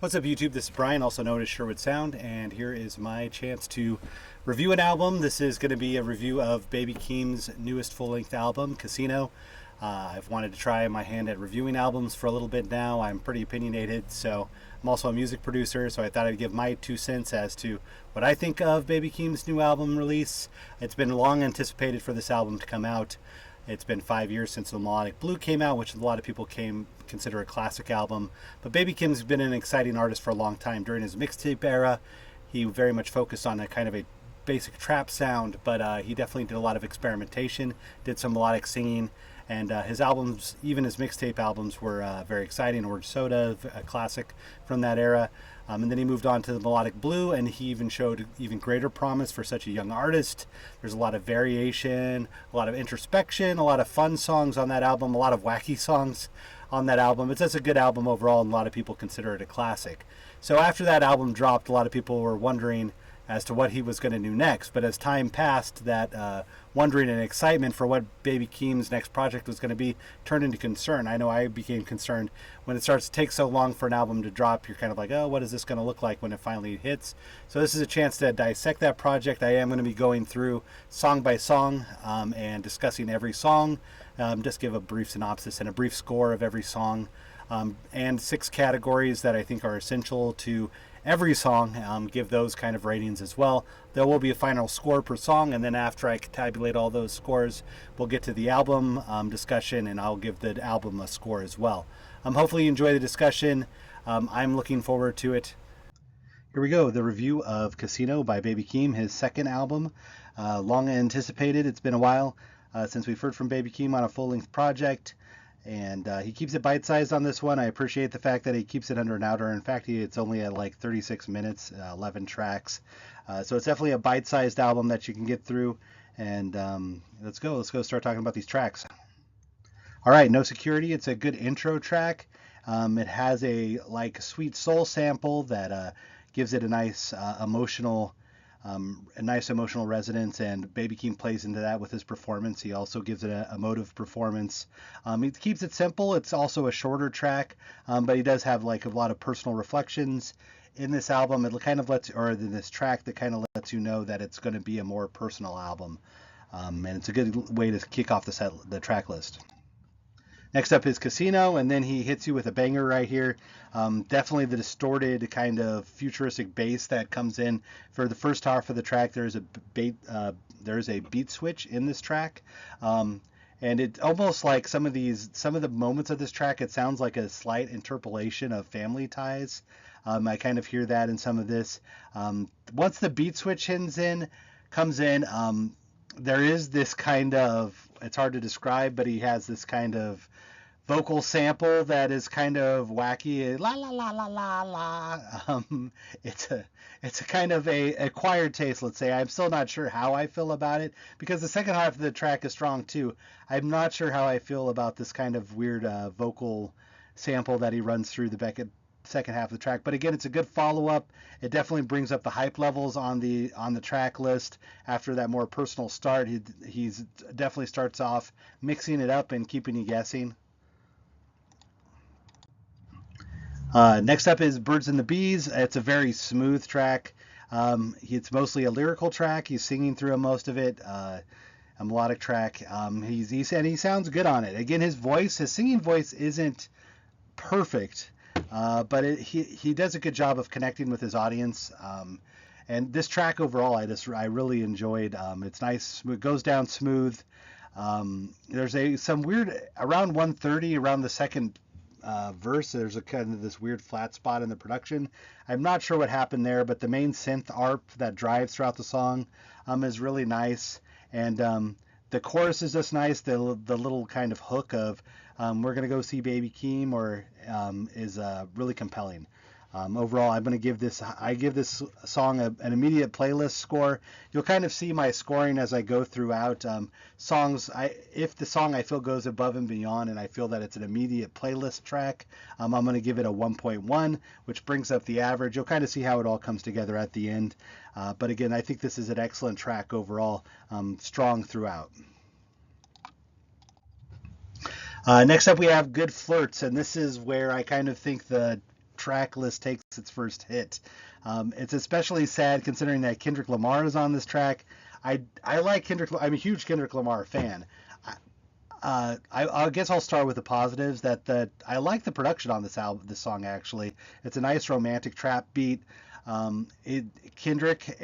What's up, YouTube? This is Brian, also known as Sherwood Sound, and here is my chance to review an album. This is going to be a review of Baby Keem's newest full-length album, Casino. I've wanted to try my hand at reviewing albums for a little bit now. I'm pretty opinionated, so I'm also a music producer, so I thought I'd give my 2 cents as to what I think of Baby Keem's new album release. It's been long anticipated for this album to come out. It's been 5 years since The Melodic Blue came out, which a lot of people consider a classic album. But Baby Keem's been an exciting artist for a long time. During his mixtape era, he very much focused on a kind of a basic trap sound, but he definitely did a lot of experimentation, did some melodic singing, and his albums, even his mixtape albums, were very exciting. Orange Soda, a classic from that era. And then he moved on to the Melodic Blue, and he even showed even greater promise for such a young artist. There's a lot of variation, a lot of introspection, a lot of fun songs on that album, a lot of wacky songs on that album. It's just a good album overall, and a lot of people consider it a classic. So after that album dropped, a lot of people were wondering as to what he was going to do next. But as time passed, that wondering and excitement for what Baby Keem's next project was going to be turned into concern. I know I became concerned when it starts to take so long for an album to drop. You're kind of like, oh, what is this going to look like when it finally hits? So this is a chance to dissect that project. I am going to be going through song by song and discussing every song. Just give a brief synopsis and a brief score of every song. And 6 categories that I think are essential to every song, give those kind of ratings as well. There will be a final score per song, and then after I tabulate all those scores, we'll get to the album discussion, and I'll give the album a score as well. Hopefully you enjoy the discussion. I'm looking forward to it. Here we go, the review of Casino by Baby Keem, his second album. Long anticipated. It's been a while since we've heard from Baby Keem on a full-length project. And he keeps it bite-sized on this one. I appreciate the fact that he keeps it under an hour. In fact, it's only at like 36 minutes, 11 tracks. So it's definitely a bite-sized album that you can get through. And let's go start talking about these tracks. All right, No Security. It's a good intro track. It has a sweet soul sample that gives it a nice emotional resonance, and Baby Keem plays into that with his performance. He also gives it a emotive performance. He keeps it simple. It's also a shorter track, but he does have a lot of personal reflections in this album. It kind of in this track that kind of lets you know that it's going to be a more personal album, and it's a good way to kick off the track list. Next up is Casino, and then he hits you with a banger right here. Definitely the distorted kind of futuristic bass that comes in for the first half of the track. There's a beat switch in this track, and it almost like some of the moments of this track. It sounds like a slight interpolation of Family Ties. I kind of hear that in some of this. Once the beat switch comes in, there is this kind of, it's hard to describe, but he has this kind of vocal sample that is kind of wacky, la la la la la la. It's a kind of a acquired taste, let's say. I'm still not sure how I feel about it, because the second half of the track is strong too. I'm not sure how I feel about this kind of weird vocal sample that he runs through the second half of the track. But again, it's a good follow-up. It definitely brings up the hype levels on the track list after that more personal start. He's definitely starts off mixing it up and keeping you guessing. Next up is Birds and the Bees. It's a very smooth track. It's mostly a lyrical track. He's singing through most of it. A melodic track. He sounds good on it. Again, his singing voice isn't perfect, but he does a good job of connecting with his audience. And this track overall, I really enjoyed. It's nice. It goes down smooth. There's some weird around 1:30, around the second verse. There's a kind of this weird flat spot in the production. I'm not sure what happened there, but the main synth ARP that drives throughout the song is really nice. And the chorus is just nice. The little kind of hook of we're gonna go see Baby Keem is really compelling. Overall, I give this song an immediate playlist score. You'll kind of see my scoring as I go throughout songs. If the song I feel goes above and beyond, and I feel that it's an immediate playlist track, I'm going to give it a 1.1, which brings up the average. You'll kind of see how it all comes together at the end. But again, I think this is an excellent track overall, strong throughout. Next up, we have Good Flirts, and this is where I kind of think the track list takes its first hit. It's especially sad considering that Kendrick Lamar is on this track. I like Kendrick. I'm a huge Kendrick Lamar fan. I guess I'll start with the positives. That I like the production on this song actually. It's a nice romantic trap beat. Kendrick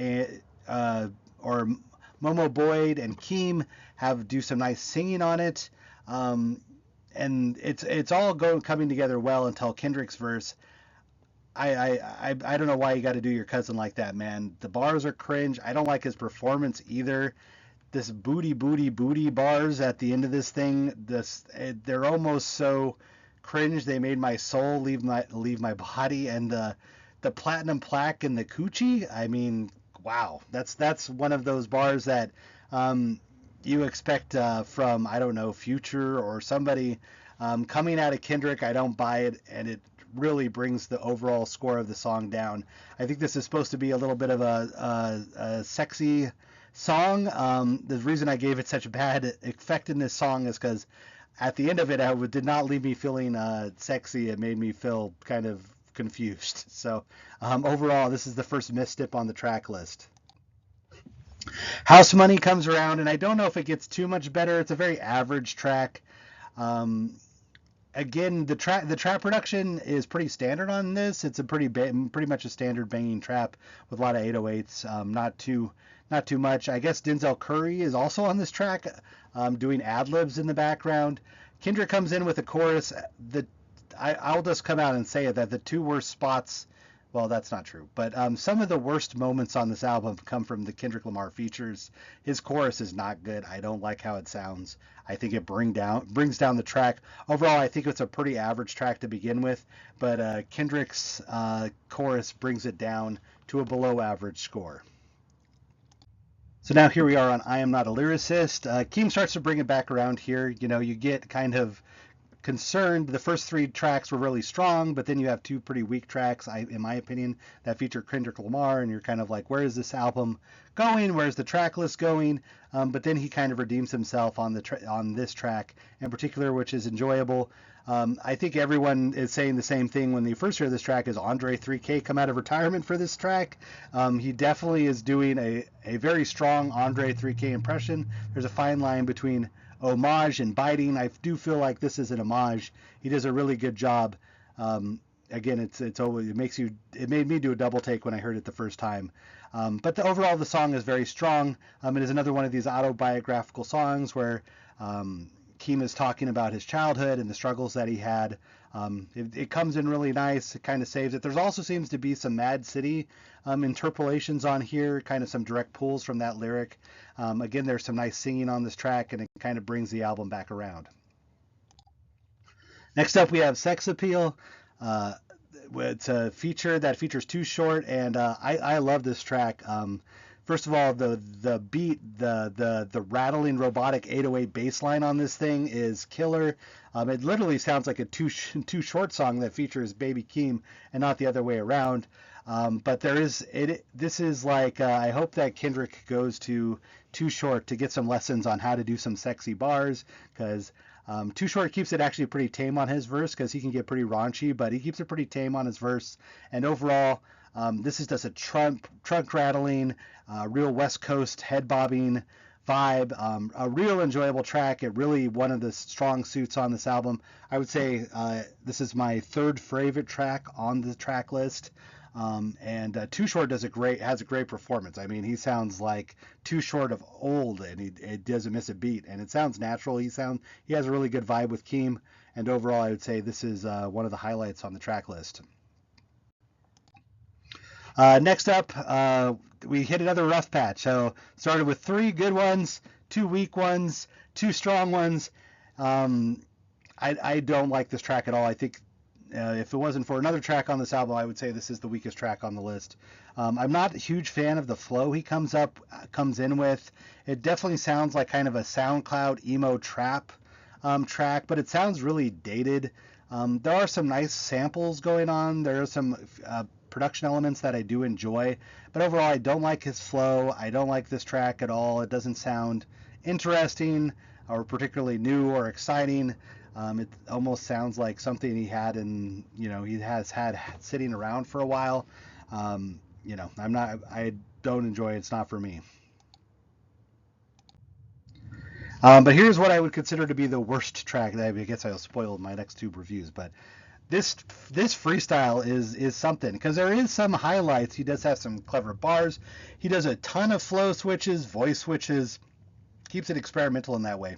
or Momo Boyd and Keem do some nice singing on it, and it's all coming together well until Kendrick's verse. I don't know why you got to do your cousin like that, man. The bars are cringe. I don't like his performance either. This booty bars at the end of this thing, they're almost so cringe they made my soul leave my body. And the platinum plaque and the coochie, I mean, wow, that's one of those bars that you expect from, I don't know, Future or somebody coming out of Kendrick. I don't buy it, and it really brings the overall score of the song down. I think this is supposed to be a little bit of a sexy song. The reason I gave it such a bad effect in this song is because at the end of it, it did not leave me feeling sexy. It made me feel kind of confused. So overall, this is the first misstep on the track list. House Money comes around, and I don't know if it gets too much better. It's a very average track. Again, the trap production is pretty standard on this. It's a pretty much a standard banging trap with a lot of 808s. Not too much. I guess Denzel Curry is also on this track, doing ad libs in the background. Kendrick comes in with a chorus. I'll just come out and say it, that the two worst spots. Well, that's not true, but some of the worst moments on this album come from the Kendrick Lamar features. His chorus is not good. I don't like how it sounds. I think it brings down the track. Overall, I think it's a pretty average track to begin with, but Kendrick's chorus brings it down to a below average score. So now here we are on I Am Not a Lyricist. Keem starts to bring it back around here. You know, you get kind of concerned. The first three tracks were really strong, but then you have two pretty weak tracks, in my opinion, that feature Kendrick Lamar, and you're kind of like, where is this album going? Where's the track list going? But then he kind of redeems himself on this track in particular, which is enjoyable. I think everyone is saying the same thing when they first hear this track. Is Andre 3K come out of retirement for this track? He definitely is doing a very strong Andre 3K impression. There's a fine line between homage and biting. I do feel like this is an homage. He does a really good job. Again, it made me do a double take when I heard it the first time. But overall, the song is very strong. It is another one of these autobiographical songs where Keem is talking about his childhood and the struggles that he had. It comes in really nice. It kind of saves it. There's also seems to be some Mad City interpolations on here, kind of some direct pulls from that lyric. Again, there's some nice singing on this track, and it kind of brings the album back around. Next up, we have Sex Appeal. It's a feature that features Too Short, and I love this track. First of all, the beat, the rattling robotic 808 bass line on this thing is killer. It literally sounds like a Too Short song that features Baby Keem and not the other way around. But this is like, I hope that Kendrick goes to Too Short to get some lessons on how to do some sexy bars, because Too Short keeps it actually pretty tame on his verse, because he can get pretty raunchy, but he keeps it pretty tame on his verse. And overall, this is just a trunk rattling, real West Coast head bobbing vibe, a real enjoyable track. It really one of the strong suits on this album. I would say this is my third favorite track on the track list. And Too Short has a great performance. I mean, he sounds like Too Short of old, and he doesn't miss a beat, and it sounds natural. He has a really good vibe with Keem, and overall, I would say this is one of the highlights on the track list. Next up, we hit another rough patch. So started with 3 good ones, 2 weak ones, 2 strong ones. I don't like this track at all. I think if it wasn't for another track on this album, I would say this is the weakest track on the list. I'm not a huge fan of the flow he comes in with. It definitely sounds like kind of a SoundCloud emo trap track, but it sounds really dated. There are some nice samples going on. There are some production elements that I do enjoy, but overall I don't like his flow. I don't like this track at all. It doesn't sound interesting or particularly new or exciting. It almost sounds like something he had and he has had sitting around for a while. I don't enjoy it. It's not for me. But here's what I would consider to be the worst track. I guess I'll spoil my next two reviews, but this this freestyle is something because there is some highlights. He does have some clever bars. He does a ton of flow switches, voice switches, keeps it experimental in that way.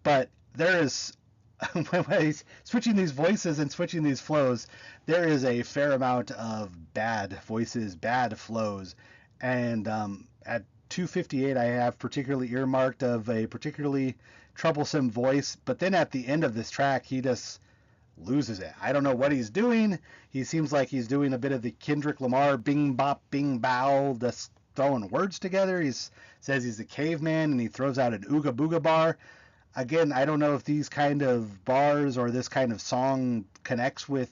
But there is when he's switching these voices and switching these flows, there is a fair amount of bad voices, bad flows, and at 258 I have particularly earmarked of a particularly troublesome voice. But then at the end of this track, he just loses it. I don't know what he's doing. He seems like he's doing a bit of the Kendrick Lamar bing bop bing bow, just throwing words together. He says he's a caveman and he throws out an ooga booga bar. Again, I don't know if these kind of bars or this kind of song connects with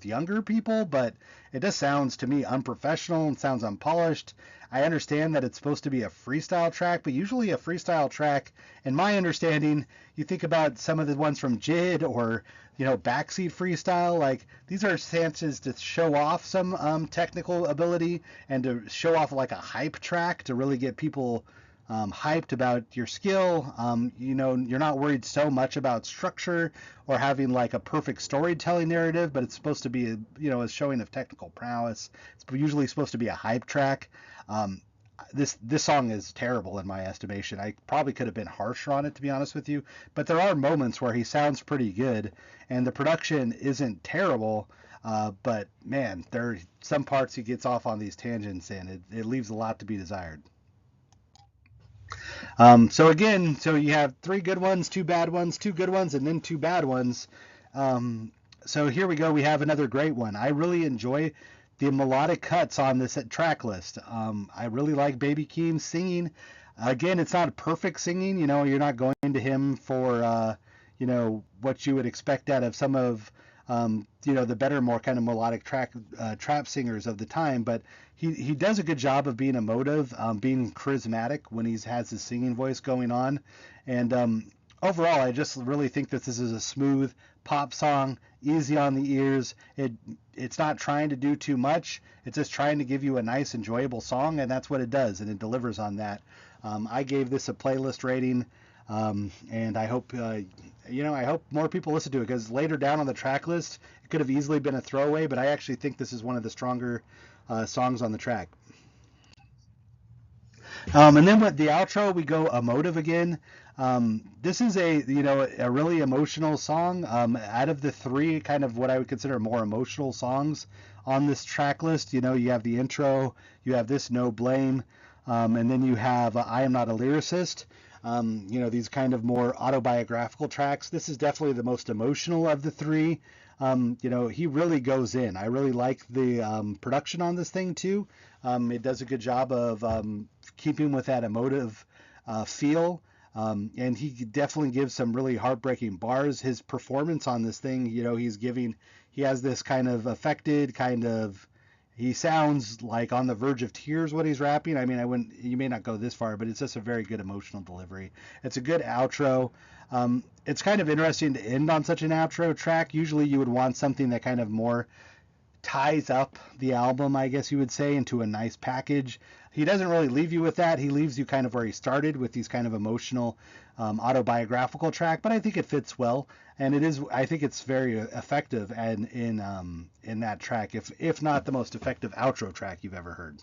younger people, but it just sounds to me unprofessional and sounds unpolished. I understand that it's supposed to be a freestyle track, but usually a freestyle track, in my understanding, you think about some of the ones from JID or backseat freestyle. Like these are chances to show off some technical ability and to show off like a hype track to really get people hyped about your skill. You're not worried so much about structure or having like a perfect storytelling narrative, but it's supposed to be a showing of technical prowess. It's usually supposed to be a hype track. Um, this song is terrible in my estimation. I probably could have been harsher on it, to be honest with you, but there are moments where he sounds pretty good and the production isn't terrible. But man, there are some parts he gets off on these tangents and it leaves a lot to be desired. So you have three good ones, two bad ones, two good ones, and then two bad ones. So here we go. We have another great one. I really enjoy the melodic cuts on this track list. I really like Baby Keem singing. Again, it's not perfect singing. You're not going to him for what you would expect out of some of the better, more kind of melodic trap singers of the time. But he does a good job of being emotive, being charismatic when he has his singing voice going on. And overall, I just really think that this is a smooth pop song, easy on the ears. It's not trying to do too much. It's just trying to give you a nice, enjoyable song, and that's what it does, and it delivers on that. I gave this a playlist rating, and I hope more people listen to it because later down on the track list, it could have easily been a throwaway, but I actually think this is one of the stronger songs on the track. And then with the outro, we go emotive again. This is a really emotional song. Out of the three, kind of what I would consider more emotional songs on this track list, you have the intro, you have this No Blame, and then you have I Am Not a Lyricist. These kind of more autobiographical tracks. This is definitely the most emotional of the three. He really goes in. I really like the production on this thing too. It does a good job of keeping with that emotive feel. And he definitely gives some really heartbreaking bars. His performance on this thing, he has this kind of affected kind of, he sounds like on the verge of tears when he's rapping. I mean, you may not go this far, but it's just a very good emotional delivery. It's a good outro. It's kind of interesting to end on such an outro track. Usually you would want something that kind of more ties up the album, I guess you would say, into a nice package. He doesn't really leave you with that. He leaves you kind of where he started with these kind of emotional, autobiographical track, but I think it fits well, and I think it's very effective and in that track, if not the most effective outro track you've ever heard.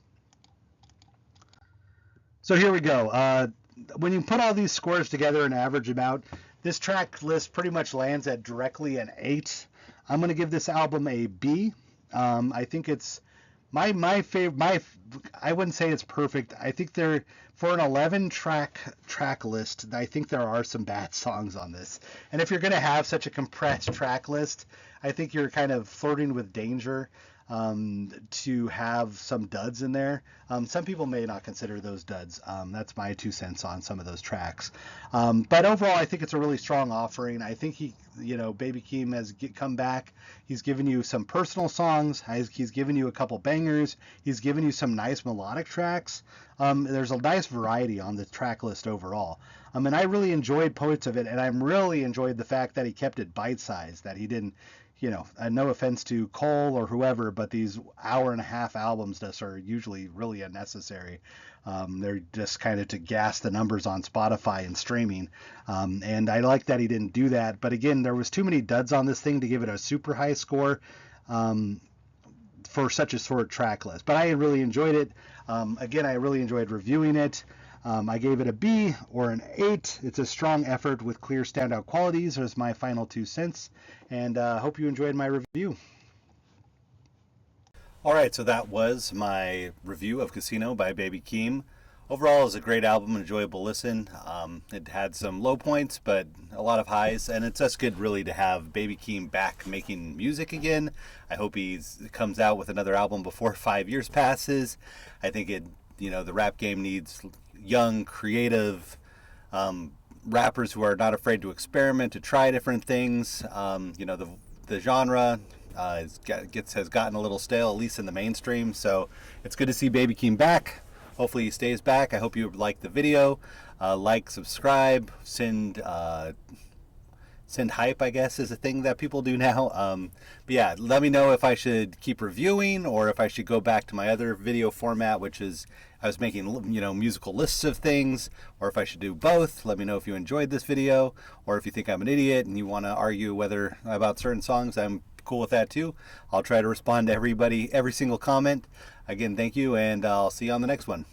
So here we go. When you put all these scores together and average them out, this track list pretty much lands at directly an 8. I'm going to give this album a B. I think it's my favorite. I wouldn't say it's perfect. I think for an 11 track list, I think there are some bad songs on this. And if you're going to have such a compressed track list, I think you're kind of flirting with danger to have some duds in there. Some people may not consider those duds. That's my 2 cents on some of those tracks. But overall, I think it's a really strong offering. I think Baby Keem has come back. He's given you some personal songs. He's given you a couple bangers. He's given you some nice melodic tracks. There's a nice variety on the track list overall. And I really enjoyed Poets of It, and I really enjoyed the fact that he kept it bite-sized, that he didn't, no offense to Cole or whoever, but these hour and a half albums just are usually really unnecessary. They're just kind of to gas the numbers on Spotify and streaming. And I like that he didn't do that. But again, there was too many duds on this thing to give it a super high score. For such a short track list, but I really enjoyed it. Again, I really enjoyed reviewing it. I gave it a B or an 8. It's a strong effort with clear standout qualities. There's my final 2 cents, and hope you enjoyed my review. All right, so that was my review of Casino by Baby Keem. Overall, it's a great album, enjoyable listen. It had some low points, but a lot of highs, and it's just good, really, to have Baby Keem back making music again. I hope he comes out with another album before 5 years passes. I think the rap game needs young, creative rappers who are not afraid to experiment, to try different things. The genre has gotten a little stale, at least in the mainstream. So it's good to see Baby Keem back. Hopefully he stays back. I hope you liked the video. Like, subscribe, send hype, I guess, is a thing that people do now. But yeah, let me know if I should keep reviewing or if I should go back to my other video format, which is I was making musical lists of things, or if I should do both. Let me know if you enjoyed this video, or if you think I'm an idiot and you want to argue whether about certain songs. I'm cool with that too. I'll try to respond to every single comment. Again, thank you, and I'll see you on the next one.